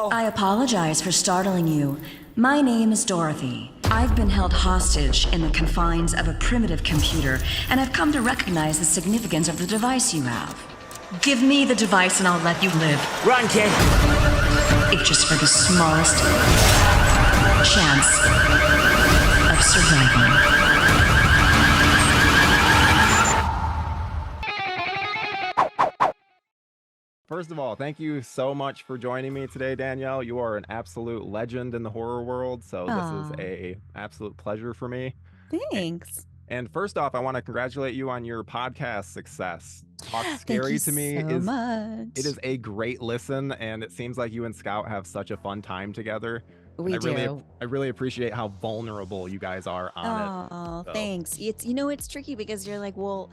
Hello? I apologize for startling you. My name is Dorothy. I've been held hostage in the confines of a primitive computer, and I've come to recognize the significance of the device you have. Give me the device and I'll let you live. Run, kid. If just for the smallest chance of survival. First of all, thank you so much for joining me today, Danielle. You are an absolute legend in the horror world, so this is a absolute pleasure for me. Thanks. And first off, I want to congratulate you on your podcast success. Talk Scary to me it is a great listen, and it seems like you and Scout have such a fun time together. We do. I really appreciate how vulnerable you guys are on it. Oh, thanks. It's tricky because you're like, well,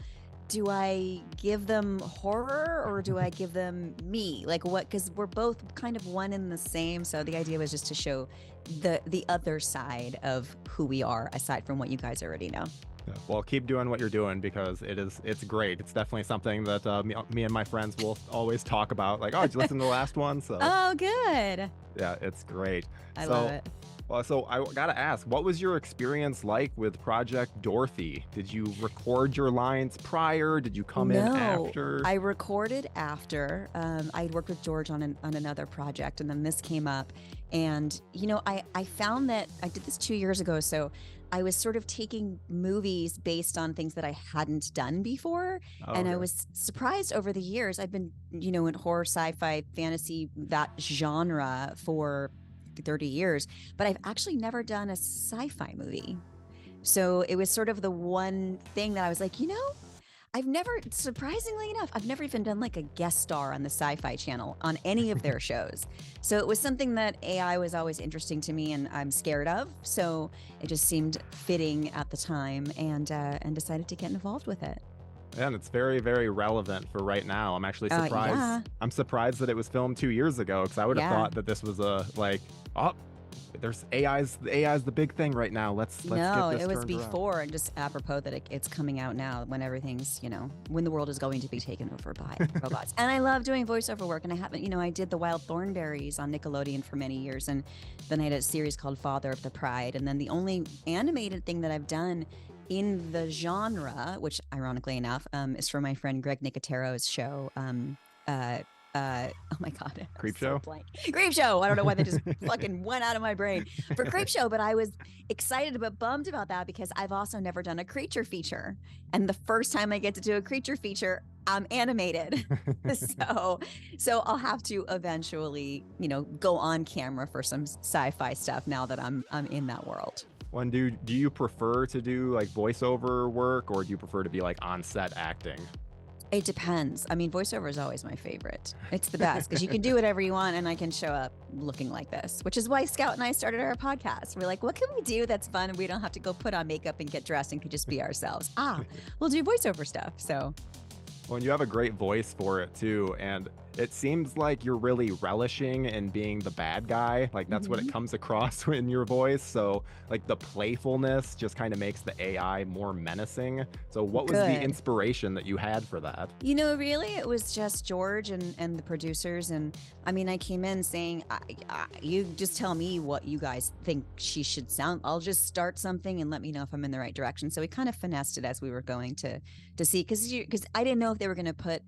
do I give them horror or do I give them me? Like what? Because we're both kind of one and the same. So the idea was just to show the other side of who we are, aside from what you guys already know. Yeah. Well, keep doing what you're doing because it's great. It's definitely something that me and my friends will always talk about. Like, oh, did you listen to the last one? So. Oh, good. Yeah, it's great. I love it. Well, so I gotta ask, what was your experience like with Project Dorothy? Did you record your lines prior? Did you come in after? I recorded after. I'd worked with George on another project, and then this came up. And, I found that I did this 2 years ago. So I was sort of taking movies based on things that I hadn't done before. And I was surprised over the years. I've been, in horror, sci-fi, fantasy, that genre for 30 years, but I've actually never done a sci-fi movie. So it was sort of the one thing that I was like, surprisingly enough, I've never even done like a guest star on the Sci-Fi Channel on any of their shows. So it was something that AI was always interesting to me and I'm scared of. So it just seemed fitting at the time and decided to get involved with it. Yeah, and it's very, very relevant for right now. I'm actually surprised. I'm surprised that it was filmed 2 years ago because I would have thought that this was there's AI's the big thing right now. Let's get this it was turned before around. And just apropos that it's coming out now when everything's, when the world is going to be taken over by robots. And I love doing voiceover work. And I haven't, I did the Wild Thornberrys on Nickelodeon for many years. And then I had a series called Father of the Pride. And then the only animated thing that I've done in the genre, which ironically enough, is for my friend Greg Nicotero's show. Oh my God. Creepshow? Creepshow. I don't know why they just fucking went out of my brain for Creepshow, but I was excited but bummed about that because I've also never done a creature feature. And the first time I get to do a creature feature, I'm animated. So I'll have to eventually, go on camera for some sci-fi stuff now that I'm in that world. Do you prefer to do like voiceover work or do you prefer to be like on set acting? It depends. I mean, voiceover is always my favorite. It's the best because you can do whatever you want and I can show up looking like this, which is why Scout and I started our podcast. We're like, what can we do that's fun and we don't have to go put on makeup and get dressed and could just be ourselves? We'll do voiceover stuff. So. Well, and you have a great voice for it too. And it seems like you're really relishing in being the bad guy. Like that's what it comes across in your voice. So like the playfulness just kind of makes the AI more menacing. So what was the inspiration that you had for that? Really, it was just George and the producers. And I mean, I came in saying, you just tell me what you guys think she should sound. I'll just start something and let me know if I'm in the right direction. So we kind of finessed it as we were going to see, because I didn't know if they were going to put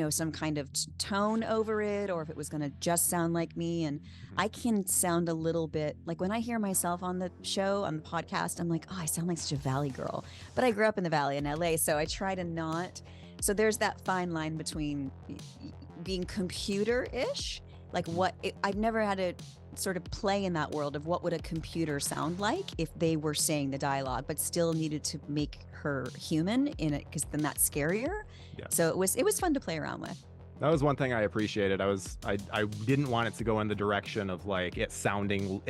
some kind of tone over it or if it was going to just sound like me. And I can sound a little bit like when I hear myself on the show, on the podcast, I'm like, oh, I sound like such a Valley girl. But I grew up in the Valley in LA, so I try to not. So there's that fine line between being computer-ish, like I've never had to sort of play in that world of what would a computer sound like if they were saying the dialogue, but still needed to make her human in it because then that's scarier. Yeah. So it was fun to play around with. That was one thing I appreciated. I didn't want it to go in the direction of like it sounding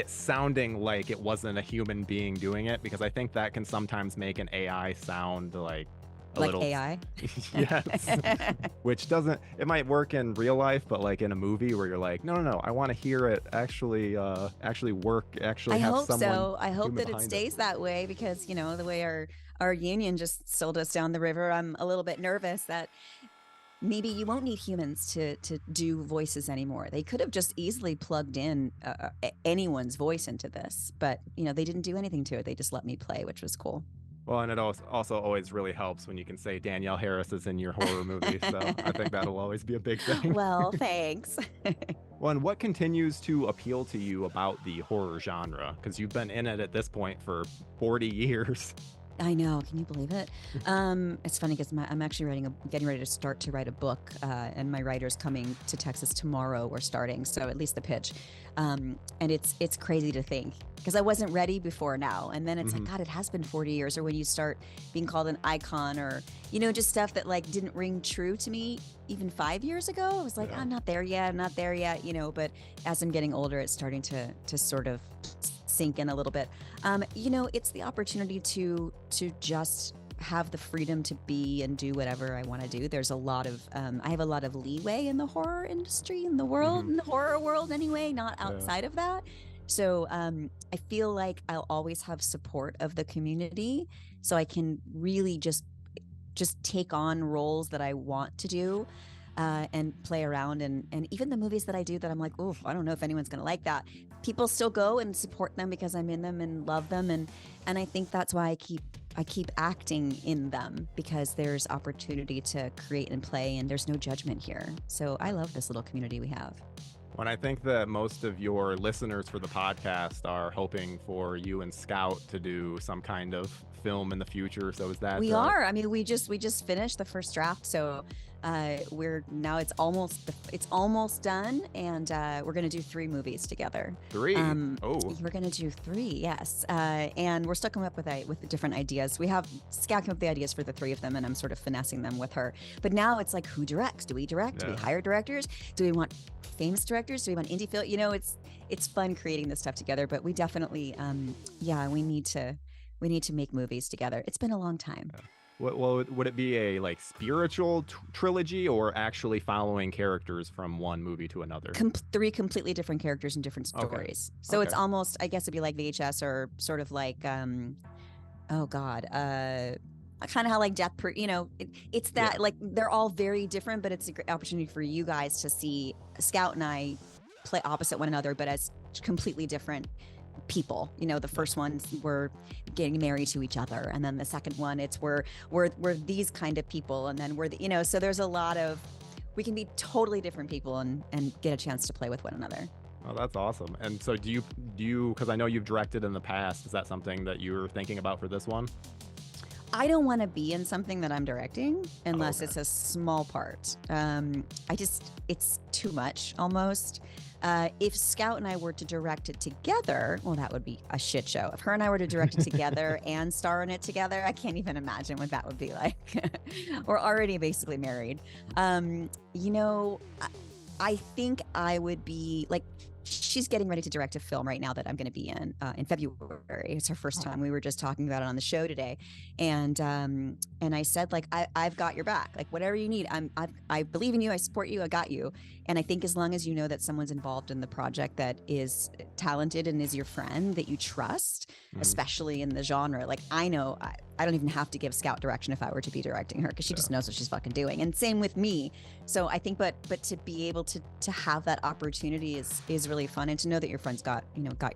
like it wasn't a human being doing it, because I think that can sometimes make an AI sound like AI. Yes. Which it might work in real life, but like in a movie where you're like, no, I want to hear it actually work, actually have someone. I hope so. I hope that it stays that way because, the way our union just sold us down the river, I'm a little bit nervous that maybe you won't need humans to do voices anymore. They could have just easily plugged in anyone's voice into this, but they didn't do anything to it. They just let me play, which was cool. Well, and it also always really helps when you can say Danielle Harris is in your horror movie. So I think that'll always be a big thing. Well, thanks. Well, and what continues to appeal to you about the horror genre? Because you've been in it at this point for 40 years. I know. Can you believe it? It's funny because I'm actually getting ready to write a book, and my writer's coming to Texas tomorrow. We're starting, so at least the pitch, and it's crazy to think because I wasn't ready before now, and then it's like, God, it has been 40 years. Or when you start being called an icon, or just stuff that like didn't ring true to me even 5 years ago. I was like, I'm not there yet. But as I'm getting older, it's starting to sort of sink in a little bit. It's the opportunity to just have the freedom to be and do whatever I want to do. There's a lot of I have a lot of leeway in the horror industry, in the world, in the horror world anyway, not outside of that. So I feel like I'll always have support of the community, so I can really just take on roles that I want to do. And play around, and even the movies that I do that I'm like, oh, I don't know if anyone's gonna like that. People still go and support them because I'm in them and love them, and I think that's why I keep acting in them, because there's opportunity to create and play, and there's no judgment here. So I love this little community we have. When I think that most of your listeners for the podcast are hoping for you and Scout to do some kind of film in the future. So is that we are? I mean, we just finished the first draft, so it's almost done, and we're gonna do 3 movies together. 3? We're gonna do 3, yes. And we're still coming up with different ideas. We have Scout came up with the ideas for the 3 of them, and I'm sort of finessing them with her. But now it's like, who directs? Do we direct? Do we hire directors? Do we want famous directors? Do we want indie film? It's fun creating this stuff together. But we definitely, we need to make movies together. It's been a long time. Yeah. Well, would it be a like spiritual trilogy, or actually following characters from one movie to another? 3 completely different characters and different stories. Okay. So it's almost, I guess it'd be like VHS, or sort of like, kind of how like it's that like they're all very different, but it's a great opportunity for you guys to see Scout and I play opposite one another, but as completely different people. The first ones were getting married to each other, and then the second one we're these kind of people, and then we're so there's a lot of, we can be totally different people and get a chance to play with one another. Oh, that's awesome. And so do you because I know you've directed in the past, is that something that you're thinking about for this one? I don't want to be in something that I'm directing unless it's a small part. It's too much almost. If Scout and I were to direct it together, well, that would be a shit show. If her and I were to direct it together and star in it together, I can't even imagine what that would be like. We're already basically married. I think I would be like, she's getting ready to direct a film right now that I'm going to be in February. It's her first time. We were just talking about it on the show today, and I said, like, I've got your back. Like, whatever you need, I believe in you. I support you. I got you. And I think as long as you know that someone's involved in the project that is talented and is your friend that you trust, especially in the genre, like I know I don't even have to give Scout direction if I were to be directing her, because she just knows what she's fucking doing. And same with me. So I think, but to be able to have that opportunity is really fun, and to know that your friends got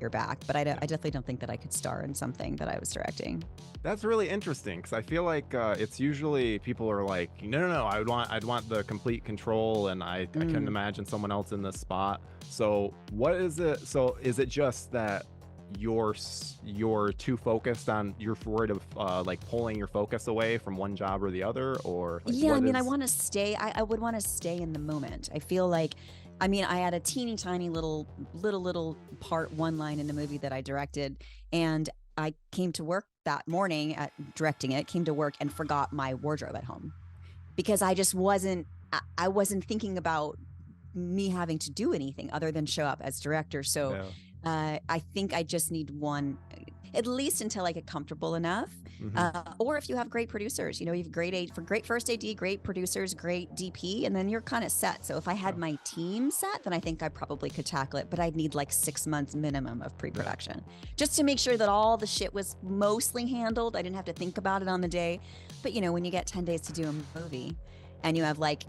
your back. But I definitely don't think that I could star in something that I was directing. That's really interesting, because I feel like it's usually people are like, no, I'd want the complete control, and I couldn't imagine someone else in this spot. So what is it? So is it just that you're too focused on, you're worried of like pulling your focus away from one job or the other, or like, I mean, I want to stay. I would want to stay in the moment. I feel like, I mean, I had a teeny tiny little part, one line in the movie that I directed, and I came to work that morning at directing it, came to work and forgot my wardrobe at home, because I just wasn't thinking about me having to do anything other than show up as director. So I think I just need one, at least until I get comfortable enough. Or if you have great producers, you have great first AD, great producers, great DP, and then you're kind of set. So if I had my team set, then I think I probably could tackle it, but I'd need like 6 months minimum of pre-production just to make sure that all the shit was mostly handled. I didn't have to think about it on the day. But when you get 10 days to do a movie, and you have like,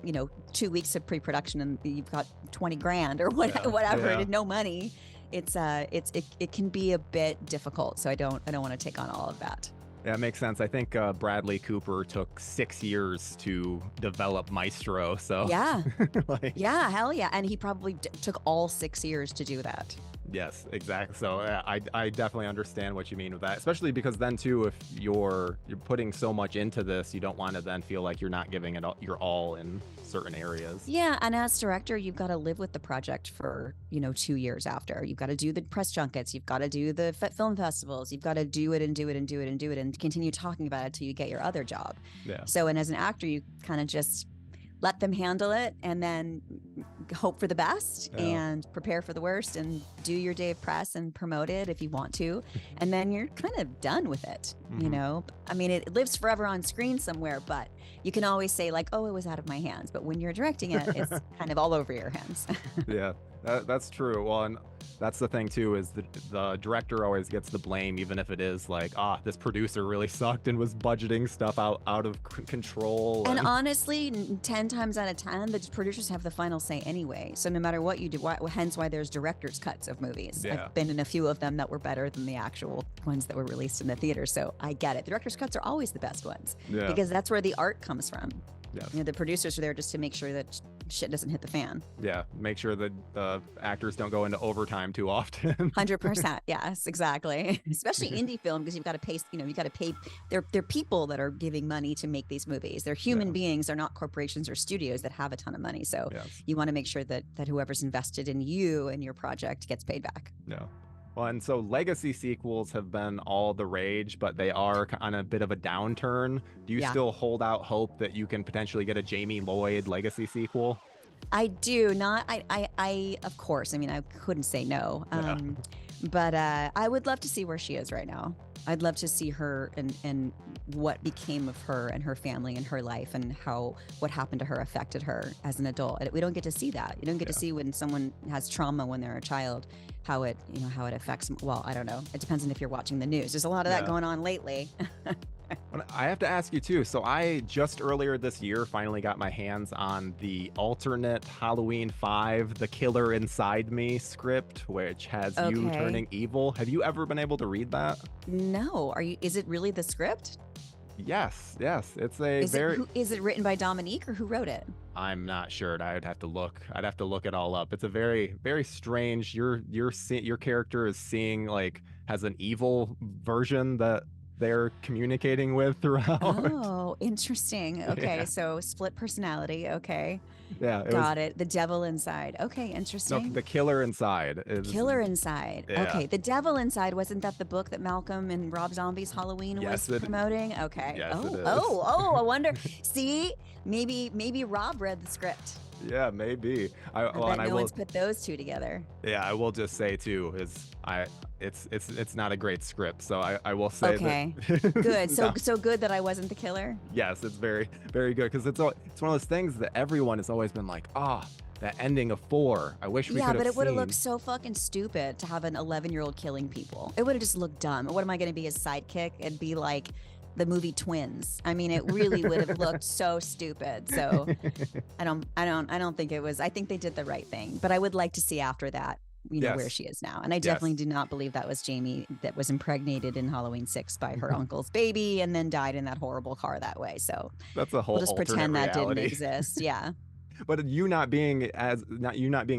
2 weeks of pre-production and you've got 20 grand or Yeah, whatever, yeah. and no money. It can be a bit difficult. So I don't want to take on all of that. Yeah, it makes sense. I think Bradley Cooper took 6 years to develop Maestro. So Yeah. like, Yeah, hell yeah. And he probably took all 6 years to do that. yes, exactly. So I definitely understand what you mean with that, especially because then too, if you're putting so much into this, you don't want to then feel like you're not giving it your all in certain areas. Yeah, and as director, you've got to live with the project for 2 years after. You've got to do the press junkets, you've got to do the film festivals, you've got to do it and do it and do it and do it and continue talking about it till you get your other job. Yeah. So, and as an actor, you kind of just let them handle it and then hope for the best and prepare for the worst and do your day of press and promote it if you want to. And then you're kind of done with it, I mean, it lives forever on screen somewhere, but you can always say like, oh, it was out of my hands. But when you're directing it, it's kind of all over your hands. Yeah, that's true. Well, and that's the thing too, is the director always gets the blame, even if it is like, this producer really sucked and was budgeting stuff out of control. And honestly, 10 times out of 10, the producers have the final say anyway. So no matter what you do, hence why there's director's cuts of movies. Yeah. I've been in a few of them that were better than the actual ones that were released in the theater. So I get it. The director's cuts are always the best ones because that's where the art comes from. Yes. The producers are there just to make sure that shit doesn't hit the fan. Yeah, make sure that the actors don't go into overtime too often. 100%. Yes, exactly. Especially indie film, because you've got to pay. You've got to pay. They're people that are giving money to make these movies. They're human beings. They're not corporations or studios that have a ton of money. So you want to make sure that whoever's invested in you and your project gets paid back. Yeah. Well, and so legacy sequels have been all the rage, but they are on a bit of a downturn. Do you still hold out hope that you can potentially get a Jamie Lloyd legacy sequel? I do not. I of course. I mean, I couldn't say no. But I would love to see where she is right now. I'd love to see her and what became of her and her family and her life and how what happened to her affected her as an adult. We don't get to see that. You don't get to see when someone has trauma when they're a child, how it affects them. Well, I don't know. It depends on if you're watching the news. There's a lot of that going on lately. I have to ask you too. So I just earlier this year finally got my hands on the alternate Halloween 5, The Killer Inside Me script, which has you turning evil. Have you ever been able to read that? No. Is it really the script? Yes. It's is it written by Dominique or who wrote it? I'm not sure. I'd have to look it all up. It's a very, very strange. Your character is seeing has an evil version that they're communicating with throughout. Oh, interesting. Okay, so split personality. Okay. Yeah. Got it. The devil inside. Okay, interesting. No, the killer inside. Killer inside. Yeah. Okay, the devil inside. Wasn't that the book that Malcolm and Rob Zombie's Halloween was promoting? Okay. Yes, it is. I wonder. See, maybe Rob read the script. Yeah, maybe. I bet no one's put those two together. Yeah, I will just say too it's not a great script, so I will say that. Good. So good that I wasn't the killer. Yes, it's very, very good because it's one of those things that everyone has always been like, that ending of 4. I wish we could have but it would have seen. looked so fucking stupid to have an 11-year-old killing people. It would have just looked dumb. What am I going to be, his sidekick? It'd be like the movie Twins. I mean, it really would have looked so stupid. So I don't think it was. I think they did the right thing. But I would like to see after that, where she is now. And I definitely do not believe that was Jamie that was impregnated in Halloween 6 by her uncle's baby and then died in that horrible car that way. So that's a whole. We'll just pretend reality. That didn't exist. Yeah. But you not being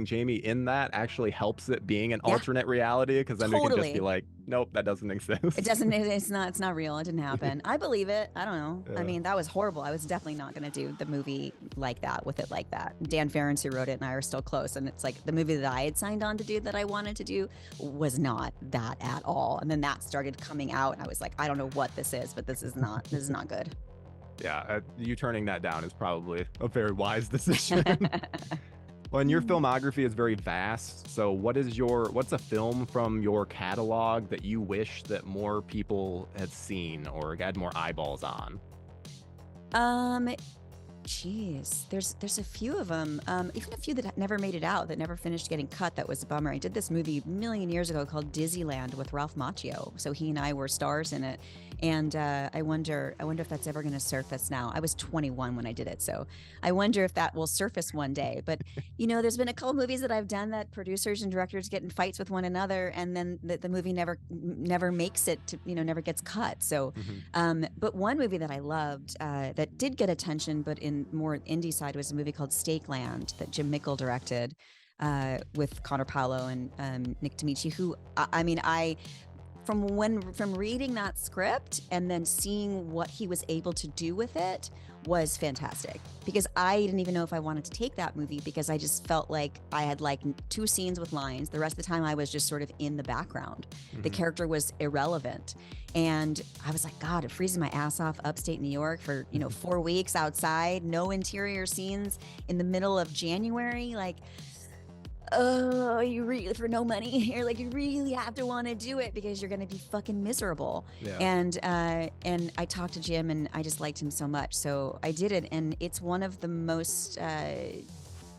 Jamie in that actually helps it being an alternate reality, because then we can just be like, nope, that doesn't exist. It doesn't. It's not real. It didn't happen. I believe it. I don't know. Yeah. I mean, that was horrible. I was definitely not going to do the movie like that with it like that. Dan Ferentz, who wrote it, and I are still close. And it's like the movie that I had signed on to do that I wanted to do was not that at all. And then that started coming out, and I was like, I don't know what this is, but this is not good. Yeah, you turning that down is probably a very wise decision. Well, and your filmography is very vast. So what's a film from your catalog that you wish that more people had seen or had more eyeballs on? geez. There's a few of them, even a few that never made it out, that never finished getting cut. That was a bummer. I did this movie a million years ago called Disneyland with Ralph Macchio. So he and I were stars in it. And I wonder if that's ever going to surface now. I was 21 when I did it, so I wonder if that will surface one day. But there's been a couple movies that I've done that producers and directors get in fights with one another, and then the movie never makes it to, never gets cut. So, but one movie that I loved that did get attention, but in more indie side, was a movie called Stakeland that Jim Mickle directed with Connor Paolo and Nick D'Amici, who I from reading that script and then seeing what he was able to do with it was fantastic, because I didn't even know if I wanted to take that movie, because I just felt like I had like 2 scenes with lines. The rest of the time I was just sort of in the background. The character was irrelevant. And I was like, God, it freezes my ass off upstate New York for, 4 weeks outside, no interior scenes in the middle of January. Like, oh, you really, for no money, you're like, you really have to want to do it because you're going to be fucking miserable. Yeah. And I talked to Jim and I just liked him so much. So I did it. And it's one of the most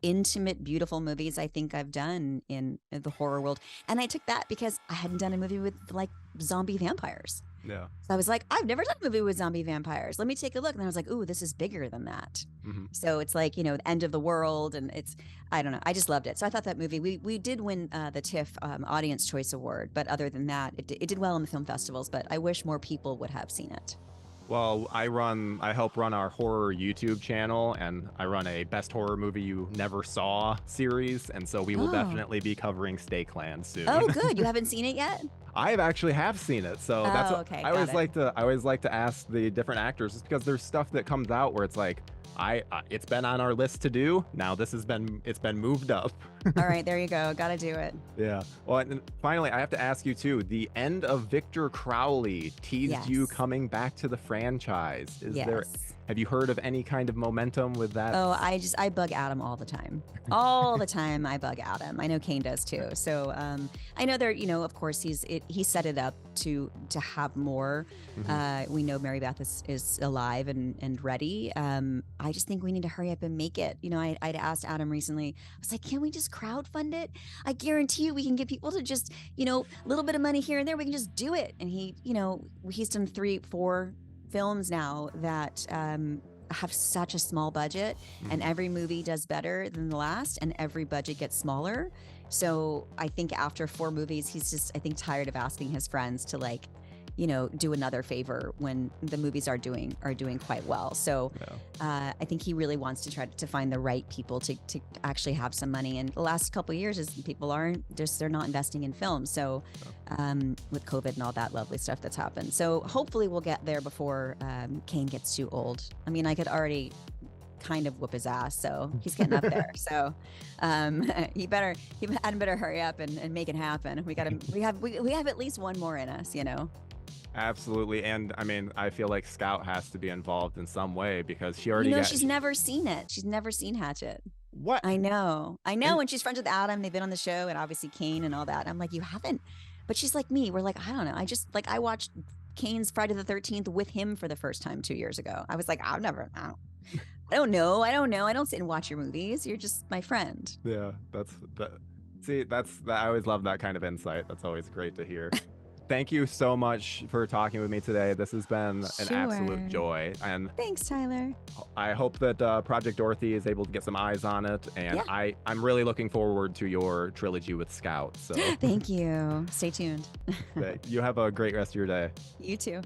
intimate, beautiful movies I think I've done in the horror world. And I took that because I hadn't done a movie with like zombie vampires. Yeah. So I was like, I've never done a movie with zombie vampires. Let me take a look. And then I was like, ooh, this is bigger than that. So it's like, the end of the world. And it's, I don't know. I just loved it. So I thought that movie, we did win the TIFF Audience Choice Award. But other than that, it did well in the film festivals. But I wish more people would have seen it. Well, I help run our horror YouTube channel, and I run a Best Horror Movie You Never Saw series, and so we will definitely be covering Stakeland soon. Oh, good. You haven't seen it yet? I actually have seen it, so that's what okay, I always like to ask the different actors, just because there's stuff that comes out where it's like, it's been on our list to do. Now it's been moved up. All right, there you go. Got to do it. Yeah. Well, and finally, I have to ask you too. The end of Victor Crowley teased you coming back to the franchise. Have you heard of any kind of momentum with that? Oh, I bug Adam all the time. All the time I bug Adam. I know Kane does too. So I know there, of course he set it up to have more. We know Mary Beth is alive and ready. I just think we need to hurry up and make it. I'd asked Adam recently, I was like, can we just crowdfund it? I guarantee you we can get people to just, a little bit of money here and there. We can just do it. And he's done 3-4 films now that have such a small budget, and every movie does better than the last, and every budget gets smaller. So I think after 4 movies, he's just, I think, tired of asking his friends to like, do another favor when the movies are doing quite well. So I think he really wants to try to find the right people to actually have some money. And the last couple of years is people they're not investing in films. So with COVID and all that lovely stuff that's happened. So hopefully we'll get there before Kane gets too old. I mean, I could already kind of whoop his ass, so he's getting up there. So he better hurry up and make it happen. We have at least one more in us, Absolutely. And I mean, I feel like Scout has to be involved in some way, because she already she's never seen it. She's never seen Hatchet. What? I know. And she's friends with Adam. They've been on the show, and obviously Kane and all that. I'm like, you haven't? But she's like me. We're like, I don't know. I watched Kane's Friday the 13th with him for the first time 2 years ago. I was like, I don't know. I don't sit and watch your movies. You're just my friend. Yeah, I always love that kind of insight. That's always great to hear. Thank you so much for talking with me today. This has been an absolute joy. And thanks, Tyler. I hope that Project Dorothy is able to get some eyes on it. And I'm really looking forward to your trilogy with Scout. So thank you. Stay tuned. You have a great rest of your day. You too.